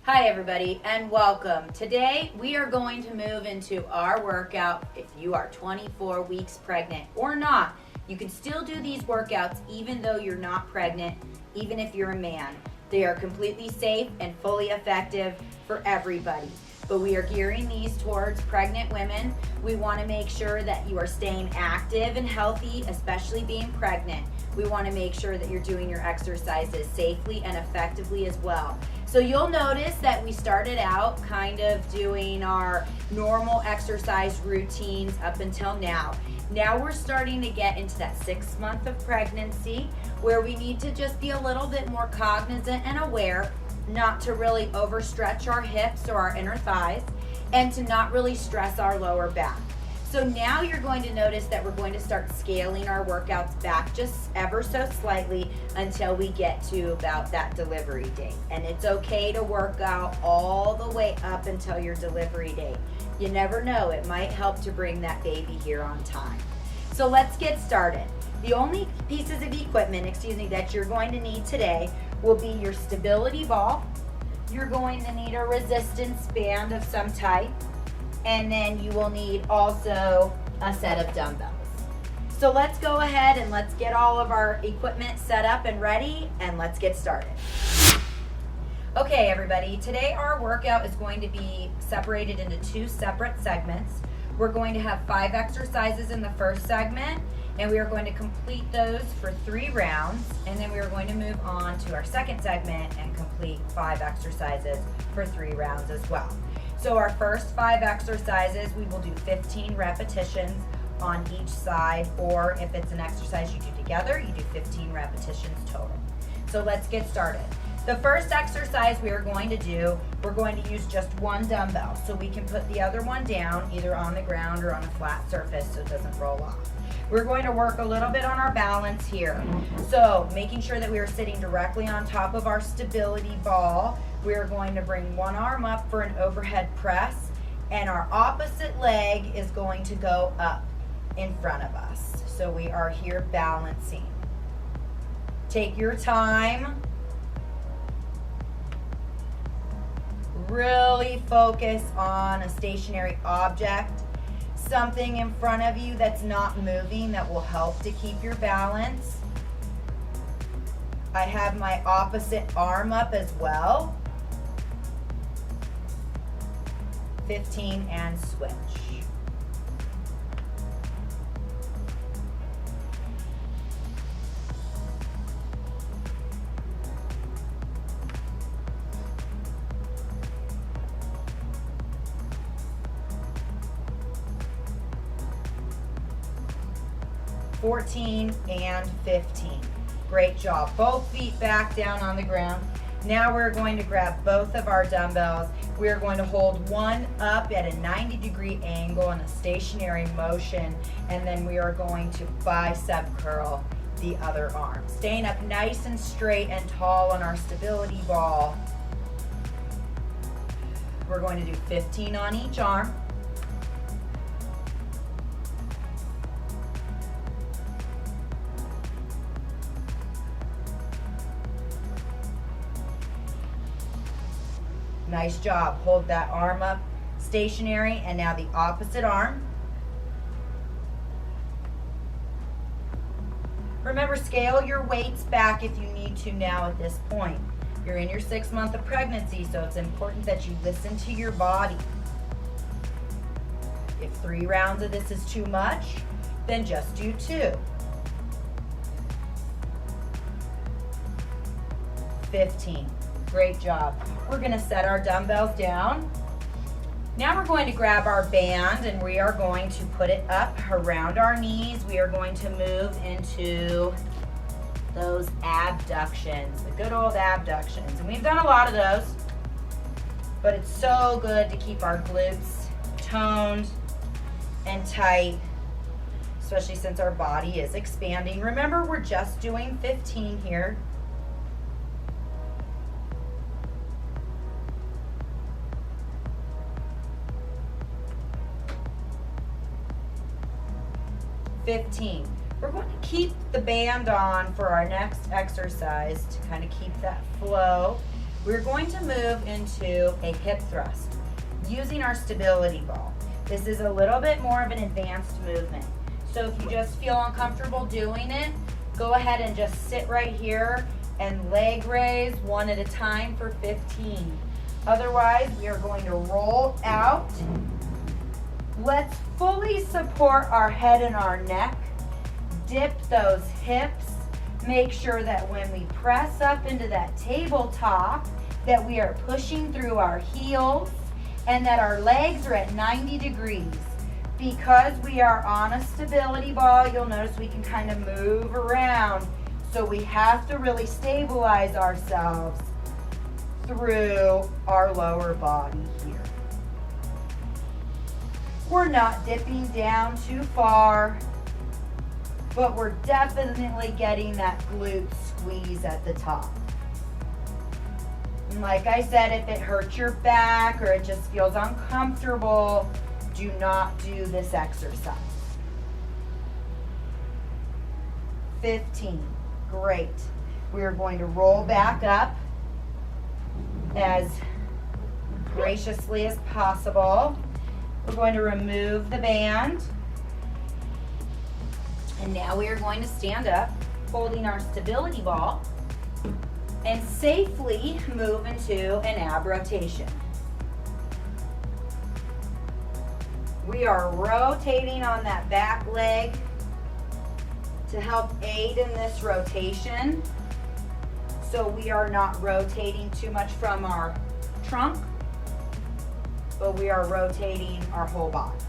Hi everybody and welcome. Today we are going to move into our workout. If you are 24 weeks pregnant or not, you can still do these workouts even though you're not pregnant, even if you're a man. They are completely safe and fully effective for everybody. But we are gearing these towards pregnant women. We want to make sure that you are staying active and healthy, especially being pregnant. We want to make sure that you're doing your exercises safely and effectively as well. So you'll notice that we started out kind of doing our normal exercise routines up until now. Now we're starting to get into that 6th month of pregnancy where we need to just be a little bit more cognizant and aware not to really overstretch our hips or our inner thighs and to not really stress our lower back. So now you're going to notice that we're going to start scaling our workouts back just ever so slightly until we get to about that delivery date. And it's okay to work out all the way up until your delivery date. You never know, it might help to bring that baby here on time. So let's get started. The only pieces of equipment, that you're going to need today will be your stability ball. You're going to need a resistance band of some type. And then you will need also a set of dumbbells. So let's go ahead and let's get all of our equipment set up and ready, and let's get started. Okay, everybody, today our workout is going to be separated into 2 separate segments. We're going to have 5 exercises in the first segment, and we are going to complete those for 3 rounds, and then we are going to move on to our second segment and complete 5 exercises for 3 rounds as well. So our first 5 exercises, we will do 15 repetitions on each side, or if it's an exercise you do together, you do 15 repetitions total. So let's get started. The first exercise we are going to do, we're going to use just 1 dumbbell, so we can put the other one down either on the ground or on a flat surface so it doesn't roll off. We're going to work a little bit on our balance here. So making sure that we are sitting directly on top of our stability ball. We are going to bring one arm up for an overhead press, and our opposite leg is going to go up in front of us. So we are here balancing. Take your time. Really focus on a stationary object, something in front of you that's not moving that will help to keep your balance. I have my opposite arm up as well. 15 and switch. $14 and $15. Great job. Both feet back down on the ground. Now we're going to grab both of our dumbbells. We're going to hold one up at a 90-degree angle in a stationary motion, and then we are going to bicep curl the other arm. Staying up nice and straight and tall on our stability ball. We're going to do 15 on each arm. Nice job. Hold that arm up stationary, and now the opposite arm. Remember, scale your weights back if you need to now at this point. You're in your 6th month of pregnancy, so it's important that you listen to your body. If 3 rounds of this is too much, then just do 2. 15. Great job. We're going to set our dumbbells down. Now we're going to grab our band and we are going to put it up around our knees. We are going to move into those abductions, the good old abductions. And we've done a lot of those, but it's so good to keep our glutes toned and tight, especially since our body is expanding. Remember, we're just doing 15 here. We're going to keep the band on for our next exercise to kind of keep that flow. We're going to move into a hip thrust using our stability ball. This is a little bit more of an advanced movement. So if you just feel uncomfortable doing it, go ahead and just sit right here and leg raise one at a time for 15. Otherwise, we are going to roll out. Let's fully support our head and our neck. Dip those hips. Make sure that when we press up into that tabletop, that we are pushing through our heels and that our legs are at 90 degrees. Because we are on a stability ball, you'll notice we can kind of move around. So we have to really stabilize ourselves through our lower body here. We're not dipping down too far, but we're definitely getting that glute squeeze at the top. And like I said, if it hurts your back or it just feels uncomfortable, do not do this exercise. 15, great. We are going to roll back up as graciously as possible. We're going to remove the band. And now we are going to stand up, holding our stability ball, and safely move into an ab rotation. We are rotating on that back leg to help aid in this rotation. So we are not rotating too much from our trunk, but we are rotating our whole body.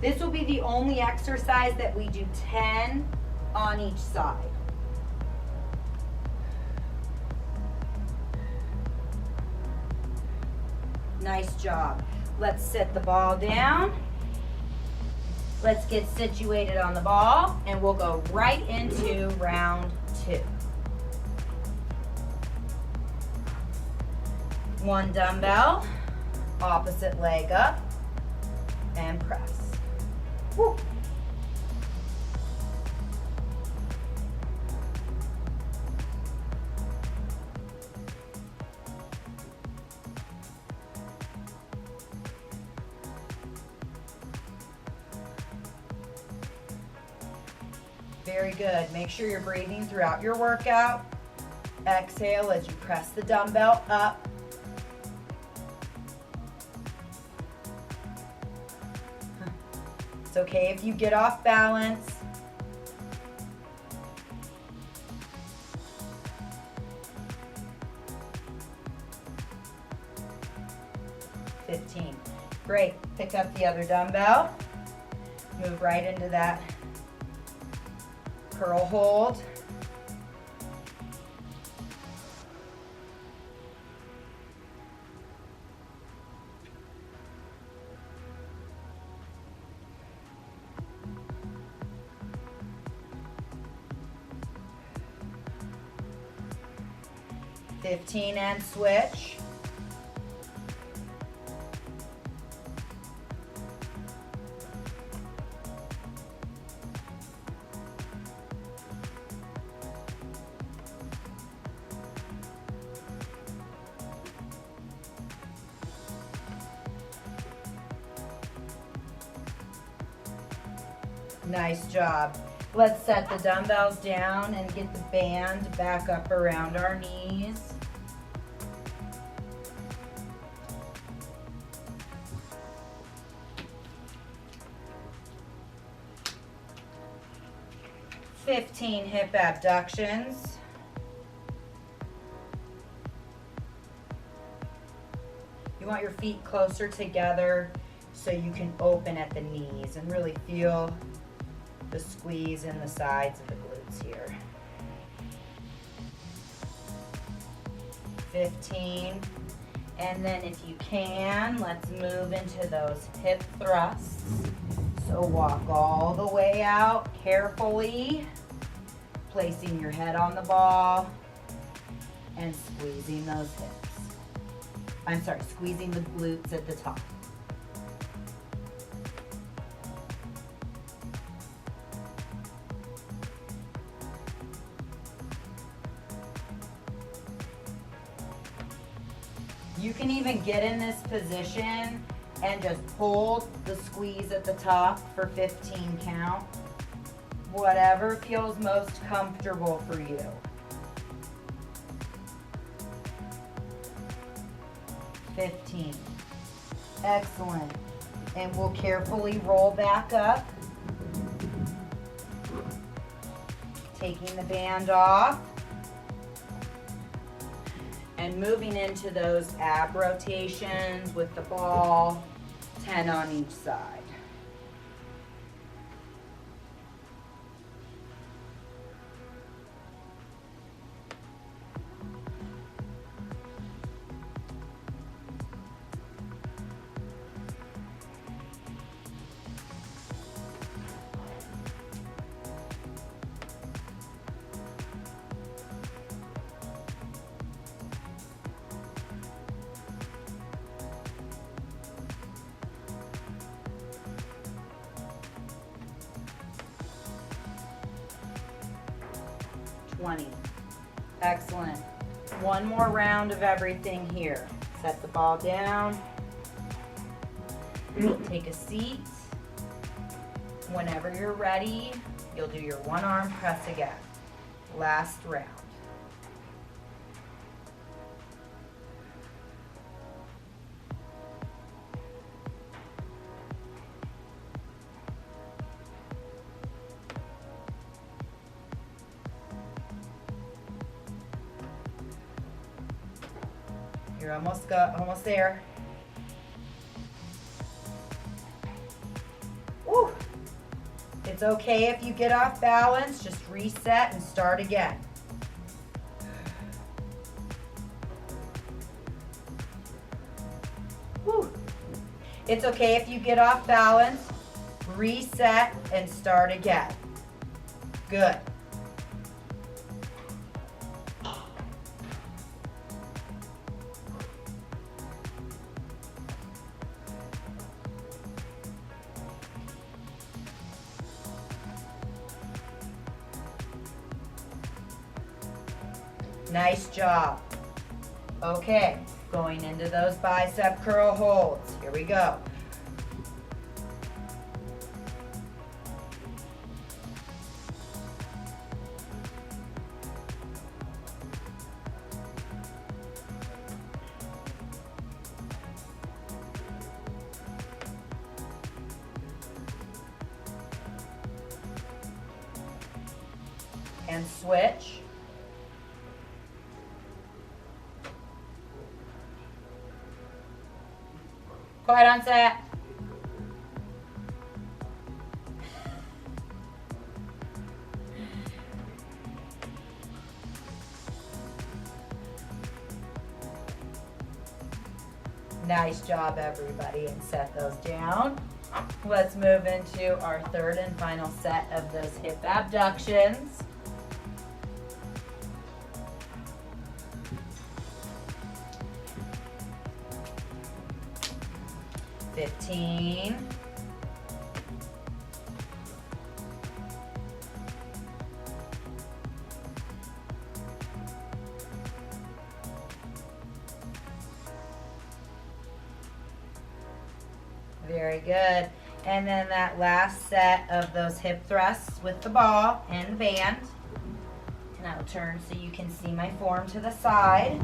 This will be the only exercise that we do 10 on each side. Nice job. Let's set the ball down. Let's get situated on the ball, and we'll go right into round 2. 1 dumbbell, opposite leg up, and press. Woo. Very good. Make sure you're breathing throughout your workout. Exhale as you press the dumbbell up. It's okay if you get off balance. Great. Pick up the other dumbbell. Move right into that curl hold. And switch. Nice job. Let's set the dumbbells down and get the band back up around our knees. $15 hip abductions. You want your feet closer together so you can open at the knees and really feel the squeeze in the sides of the glutes here. 15. And then if you can, let's move into those hip thrusts. So walk all the way out carefully, placing your head on the ball and squeezing those hips. squeezing the glutes at the top. You can even get in this position and just hold the squeeze at the top for 15 count. Whatever feels most comfortable for you. $15. Excellent. And we'll carefully roll back up. Taking the band off. And moving into those ab rotations with the ball, 10 on each side. Excellent. One more round of everything here. Set the ball down. Take a seat. Whenever you're ready, you'll do your one arm press again. Last round. You're almost there. Woo. It's okay if you get off balance, just reset and start again. Woo. It's okay if you get off balance, reset and start again. Good. Nice job. Okay, going into those bicep curl holds. Here we go. And switch. Quiet on set. Nice job, everybody, and set those down. Let's move into our third and final set of those hip abductions. $15. Very good. And then that last set of those hip thrusts with the ball and the band. And I'll turn so you can see my form to the side.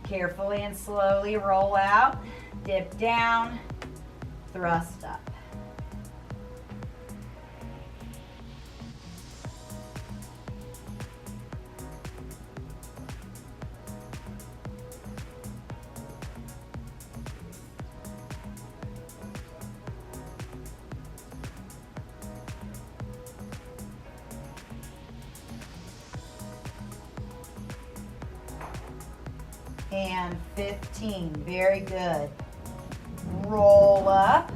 Carefully and slowly roll out. Dip down, thrust up. And 15, very good. Roll up.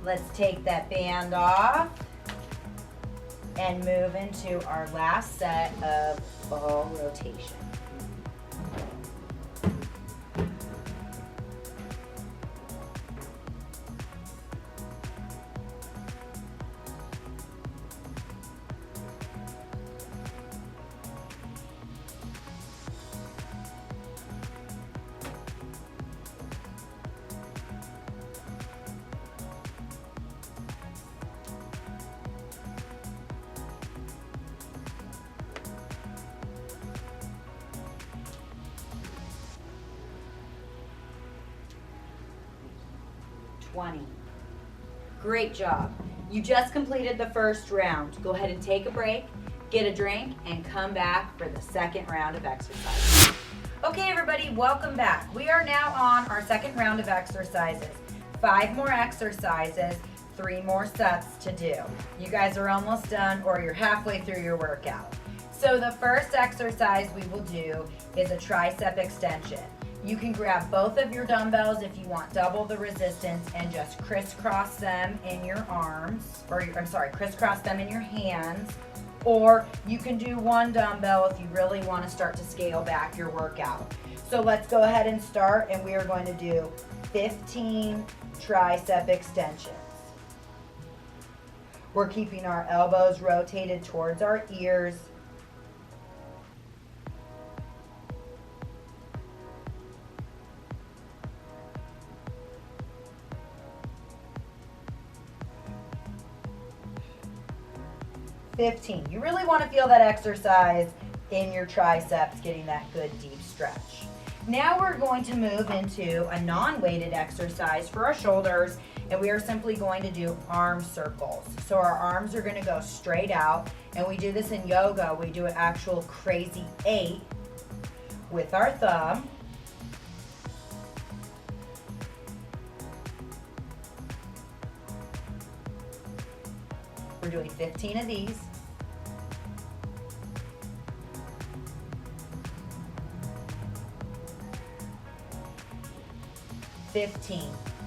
Let's take that band off and move into our last set of ball rotation. 20. Great job. You just completed the first round. Go ahead and take a break, get a drink, and come back for the second round of exercise. Okay, everybody, welcome back. We are now on our second round of exercises. 5 more exercises, 3 more sets to do. You guys are almost done, or you're halfway through your workout. So the first exercise we will do is a tricep extension. You can grab both of your dumbbells if you want double the resistance and just crisscross them in your arms, crisscross them in your hands. Or you can do one dumbbell if you really want to start to scale back your workout. So let's go ahead and start, and we are going to do 15 tricep extensions. We're keeping our elbows rotated towards our ears. You really want to feel that exercise in your triceps, getting that good deep stretch. Now we're going to move into a non-weighted exercise for our shoulders, and we are simply going to do arm circles. So our arms are going to go straight out, and we do this in yoga. We do an actual crazy 8 with our thumb. We're doing 15 of these.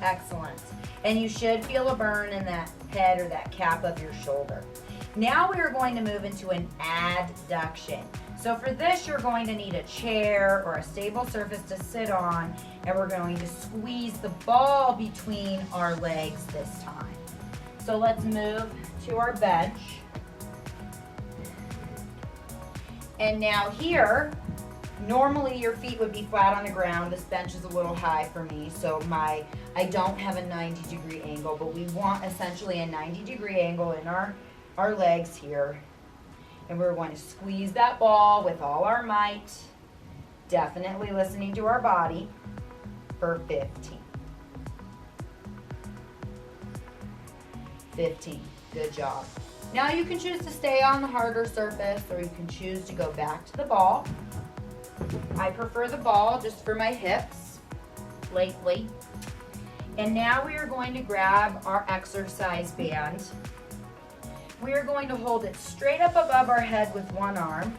Excellent. And you should feel a burn in that head or that cap of your shoulder. Now we are going to move into an adduction. So for this, you're going to need a chair or a stable surface to sit on, and we're going to squeeze the ball between our legs this time. So let's move to our bench. And now here, normally your feet would be flat on the ground. This bench is a little high for me, so I don't have a 90-degree angle, but we want essentially a 90-degree angle in our legs here. And we're going to squeeze that ball with all our might, definitely listening to our body, for 15. 15, good job. Now you can choose to stay on the harder surface, or you can choose to go back to the ball. I prefer the ball just for my hips lately. And now we are going to grab our exercise band. We are going to hold it straight up above our head with one arm.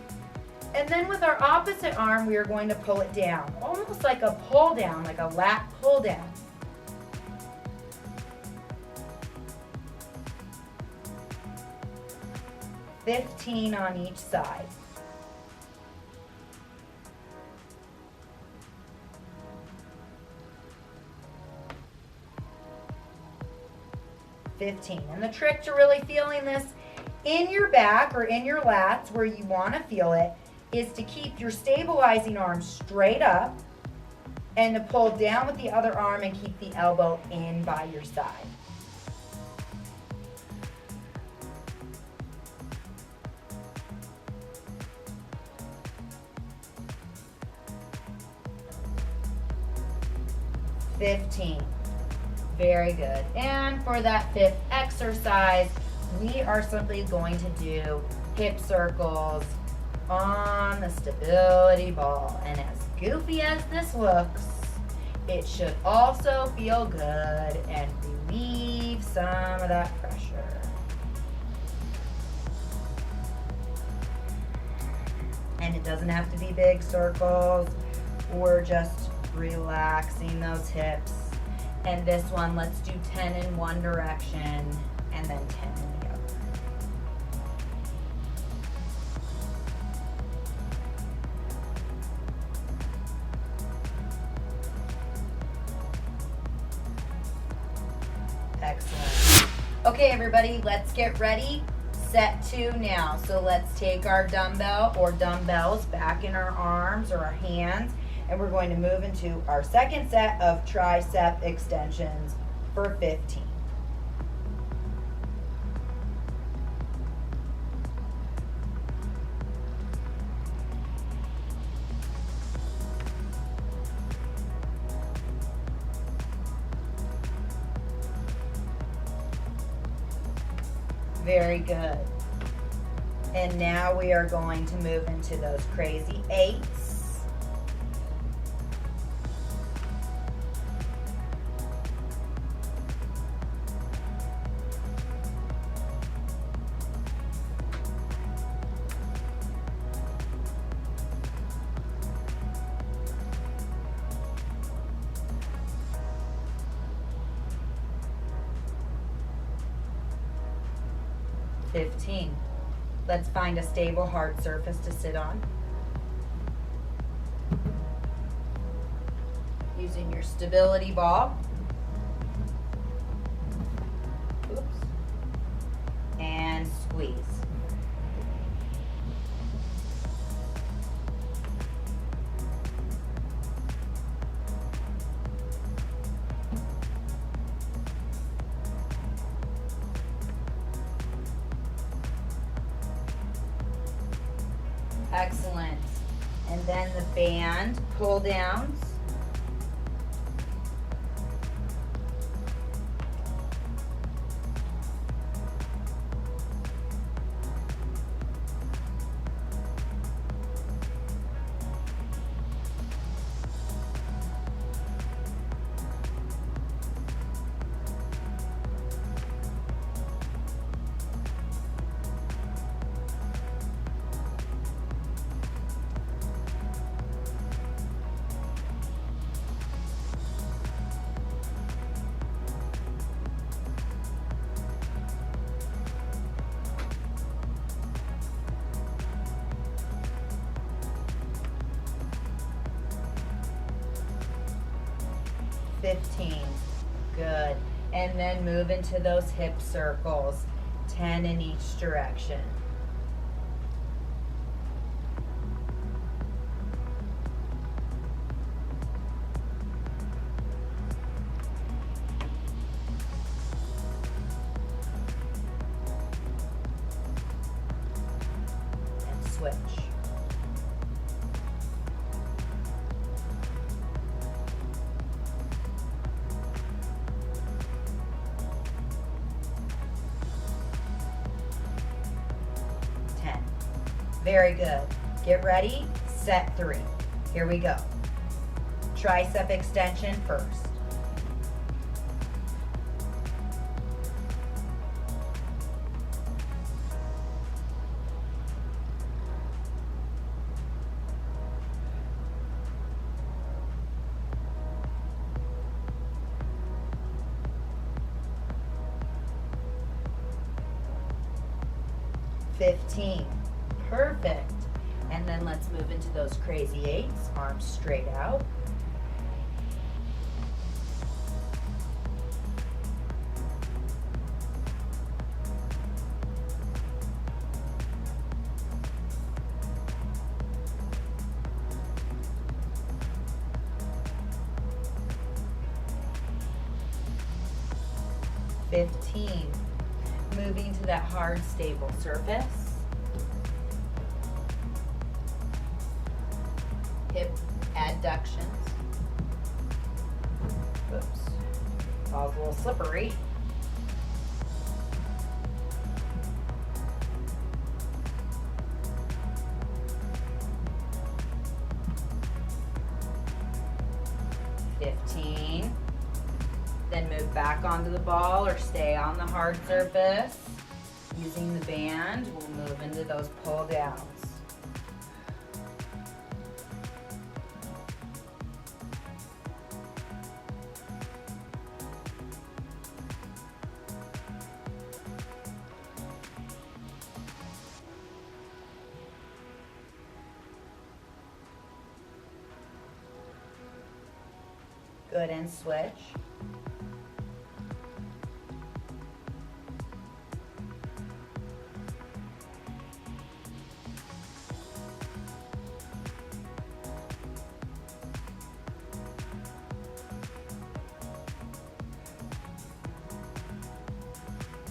And then with our opposite arm, we are going to pull it down, almost like a pull down, like a lat pull down. $15 on each side. And the trick to really feeling this in your back or in your lats where you want to feel it is to keep your stabilizing arm straight up and to pull down with the other arm and keep the elbow in by your side. Very good. And for that 5th exercise, we are simply going to do hip circles on the stability ball. And as goofy as this looks, it should also feel good and relieve some of that pressure. And it doesn't have to be big circles. We're just relaxing those hips. And this one, let's do 10 in one direction and then 10 in the other. Excellent. Okay, everybody, let's get ready. Set 2 now. So let's take our dumbbell or dumbbells back in our arms or our hands, and we're going to move into our second set of tricep extensions for 15. Very good. And now we are going to move into those crazy 8s. Let's find a stable, hard surface to sit on. Using your stability ball. Oops. And squeeze. Excellent. And then the band pull downs. Good. And then move into those hip circles, 10 in each direction. And switch. Very good. Get ready, set 3. Here we go. Tricep extension first. Perfect. And then let's move into those crazy 8s, arms straight out. Moving to that hard, stable surface. Hip adductions. Oops. Ball's a little slippery. Then move back onto the ball or stay on the hard surface. Using the band, we'll move into those pull downs. Good, and switch.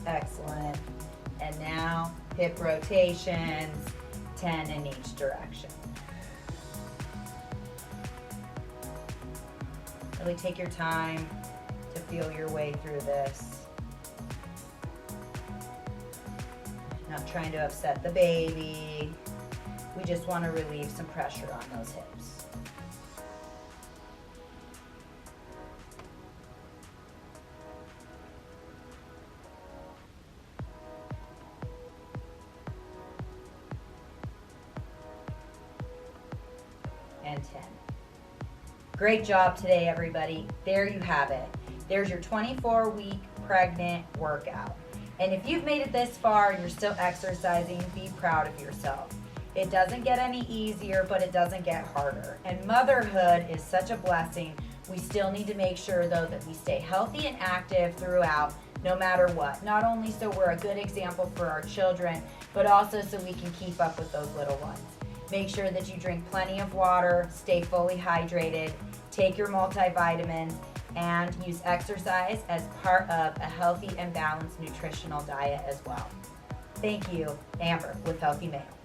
Excellent. And now hip rotations, 10 in each direction. Really take your time to feel your way through this. Not trying to upset the baby. We just want to relieve some pressure on those hips. And 10. Great job today, everybody. There you have it. There's your 24-week pregnant workout. And if you've made it this far and you're still exercising, be proud of yourself. It doesn't get any easier, but it doesn't get harder. And motherhood is such a blessing. We still need to make sure, though, that we stay healthy and active throughout, no matter what. Not only so we're a good example for our children, but also so we can keep up with those little ones. Make sure that you drink plenty of water, stay fully hydrated, take your multivitamins, and use exercise as part of a healthy and balanced nutritional diet as well. Thank you, Amber with Healthymale.